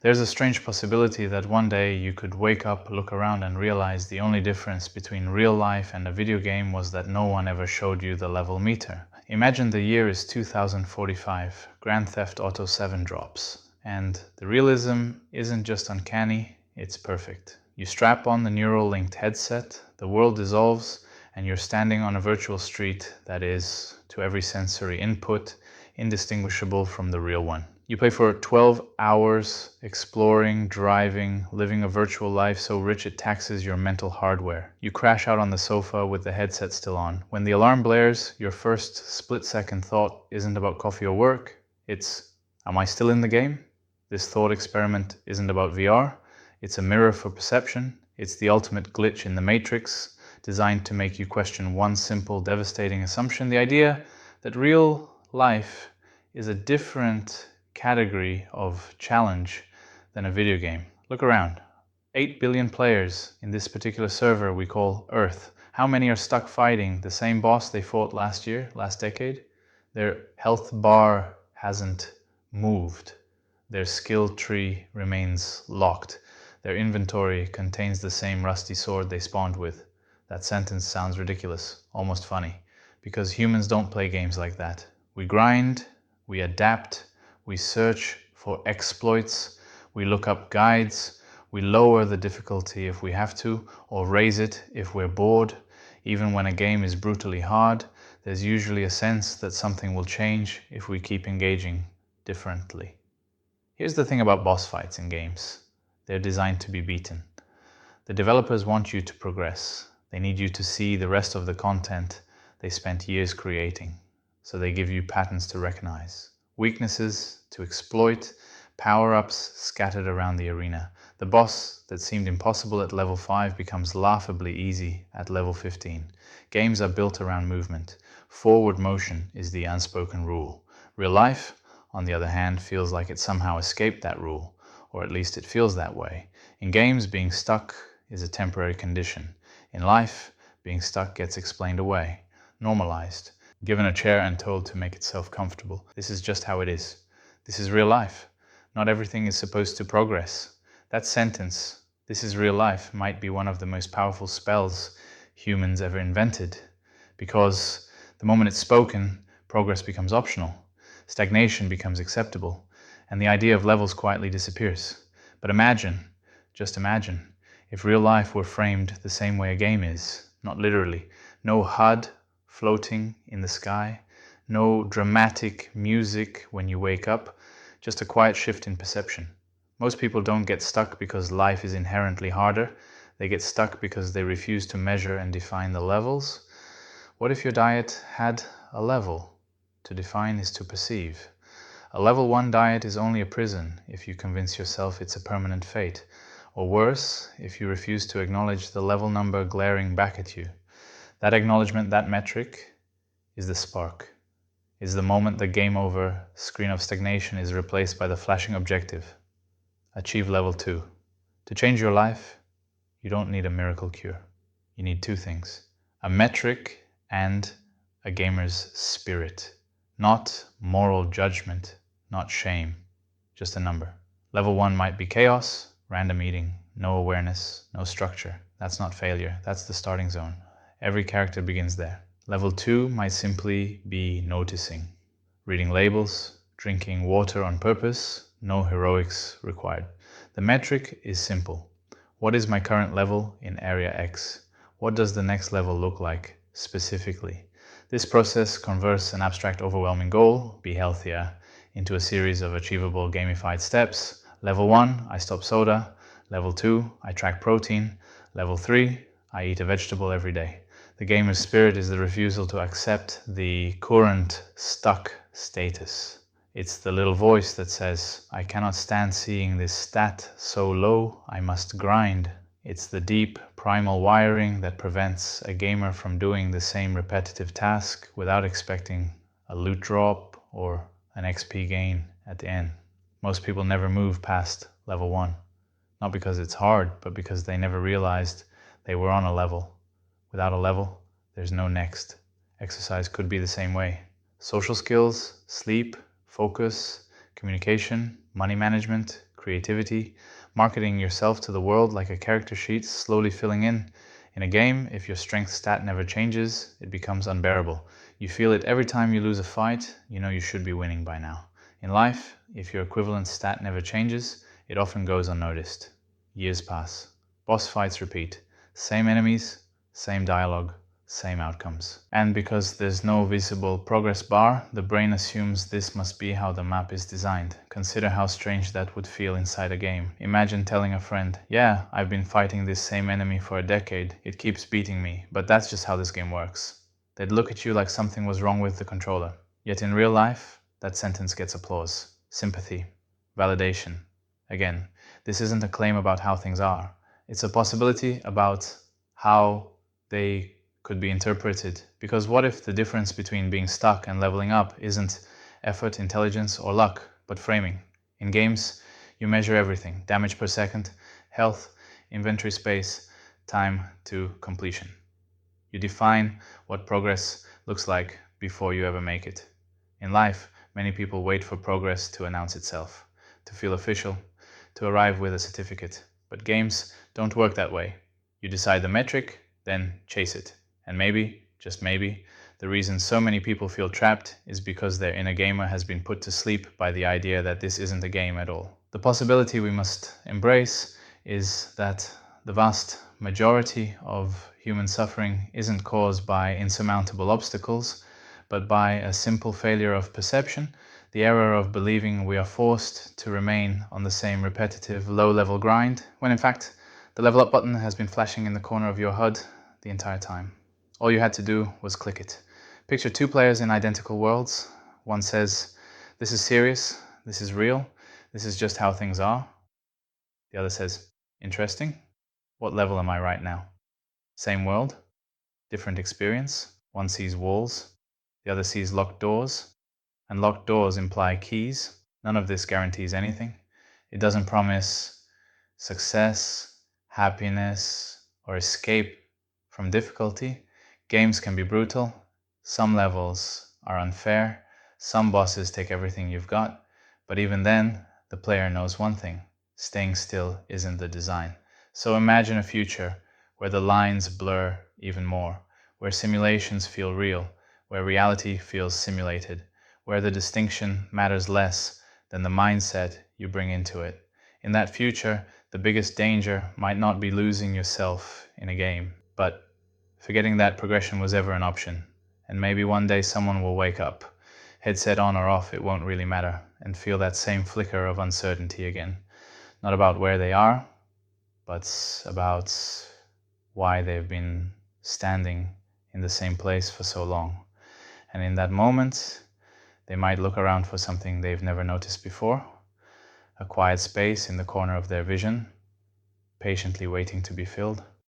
There's a strange possibility that one day you could wake up, look around and realize the only difference between real life and a video game was that no one ever showed you the level meter. Imagine the year is 2045, Grand Theft Auto 7 drops, and the realism isn't just uncanny, it's perfect. You strap on the neural linked headset, the world dissolves, and you're standing on a virtual street that is, to every sensory input, indistinguishable from the real one. You play for 12 hours, exploring, driving, living a virtual life so rich it taxes your mental hardware. You crash out on the sofa with the headset still on. When the alarm blares, your first split-second thought isn't about coffee or work, it's, am I still in the game? This thought experiment isn't about VR, it's a mirror for perception. It's the ultimate glitch in the matrix, designed to make you question one simple, devastating assumption, the idea that real life is a different category of challenge than a video game. Look around. 8 billion players in this particular server we call Earth. How many are stuck fighting the same boss they fought last year, last decade? Their health bar hasn't moved. Their skill tree remains locked. Their inventory contains the same rusty sword they spawned with. That sentence sounds ridiculous, almost funny, because humans don't play games like that. We grind, we adapt, we search for exploits, we look up guides, we lower the difficulty if we have to, or raise it if we're bored. Even when a game is brutally hard, there's usually a sense that something will change if we keep engaging differently. Here's the thing about boss fights in games. They're designed to be beaten. The developers want you to progress. They need you to see the rest of the content they spent years creating. So they give you patterns to recognize, weaknesses to exploit, power-ups scattered around the arena. The boss that seemed impossible at level 5 becomes laughably easy at level 15. Games are built around movement. Forward motion is the unspoken rule. Real life, on the other hand, feels like it somehow escaped that rule, or at least it feels that way. In games, being stuck is a temporary condition. In life, being stuck gets explained away, normalized, given a chair and told to make itself comfortable. This is just how it is. This is real life. Not everything is supposed to progress. That sentence, this is real life, might be one of the most powerful spells humans ever invented, because the moment it's spoken, progress becomes optional, stagnation becomes acceptable, and the idea of levels quietly disappears. But imagine, just imagine, if real life were framed the same way a game is, not literally. No HUD floating in the sky, no dramatic music when you wake up, just a quiet shift in perception. Most people don't get stuck because life is inherently harder. They get stuck because they refuse to measure and define the levels. What if your diet had a level? To define is to perceive. A level 1 diet is only a prison if you convince yourself it's a permanent fate. Or worse, if you refuse to acknowledge the level number glaring back at you. That acknowledgement, that metric, is the spark. Is the moment the game over screen of stagnation is replaced by the flashing objective. Achieve level 2. To change your life, you don't need a miracle cure. You need two things: a metric and a gamer's spirit. Not moral judgment, not shame, just a number. Level 1 might be chaos, random eating, no awareness, no structure. That's not failure, that's the starting zone. Every character begins there. Level 2 might simply be noticing, reading labels, drinking water on purpose, no heroics required. The metric is simple. What is my current level in Area X? What does the next level look like specifically? This process converts an abstract, overwhelming goal, be healthier, into a series of achievable gamified steps. Level 1, I stop soda. Level 2, I track protein. Level 3, I eat a vegetable every day. The gamer's spirit is the refusal to accept the current stuck status. It's the little voice that says, I cannot stand seeing this stat so low, I must grind. It's the deep, primal wiring that prevents a gamer from doing the same repetitive task without expecting a loot drop or an XP gain at the end. Most people never move past level 1. Not because it's hard, but because they never realized they were on a level. Without a level, there's no next. Exercise could be the same way. Social skills, sleep, focus, communication, money management, creativity, marketing yourself to the world like a character sheet slowly filling in. In a game, if your strength stat never changes, it becomes unbearable. You feel it every time you lose a fight, you know you should be winning by now. In life, if your equivalent stat never changes, it often goes unnoticed. Years pass. Boss fights repeat. Same enemies, same dialogue, same outcomes. And because there's no visible progress bar, the brain assumes this must be how the map is designed. Consider how strange that would feel inside a game. Imagine telling a friend, yeah, I've been fighting this same enemy for a decade. It keeps beating me, but that's just how this game works. They'd look at you like something was wrong with the controller. Yet in real life, that sentence gets applause, sympathy, validation. Again, this isn't a claim about how things are. It's a possibility about how they could be interpreted. Because what if the difference between being stuck and leveling up isn't effort, intelligence, or luck, but framing? In games, you measure everything: damage per second, health, inventory space, time to completion. You define what progress looks like before you ever make it. In life, many people wait for progress to announce itself, to feel official, to arrive with a certificate. But games don't work that way. You decide the metric, then chase it. And maybe, just maybe, the reason so many people feel trapped is because their inner gamer has been put to sleep by the idea that this isn't a game at all. The possibility we must embrace is that the vast majority of human suffering isn't caused by insurmountable obstacles, but by a simple failure of perception, the error of believing we are forced to remain on the same repetitive low-level grind, when in fact the level up button has been flashing in the corner of your HUD the entire time. All you had to do was click it. Picture two players in identical worlds. One says, "This is serious, this is real, this is just how things are." The other says, "Interesting. What level am I right now?" Same world, different experience. One sees walls, the other sees locked doors. And locked doors imply keys. None of this guarantees anything. It doesn't promise success, happiness, or escape from difficulty. Games can be brutal. Some levels are unfair. Some bosses take everything you've got. But even then, the player knows one thing: staying still isn't the design. So imagine a future where the lines blur even more, where simulations feel real, where reality feels simulated, where the distinction matters less than the mindset you bring into it. In that future, the biggest danger might not be losing yourself in a game, but forgetting that progression was ever an option. And maybe one day someone will wake up, headset on or off, it won't really matter, and feel that same flicker of uncertainty again. Not about where they are, but about why they've been standing in the same place for so long. And in that moment, they might look around for something they've never noticed before, a quiet space in the corner of their vision, patiently waiting to be filled.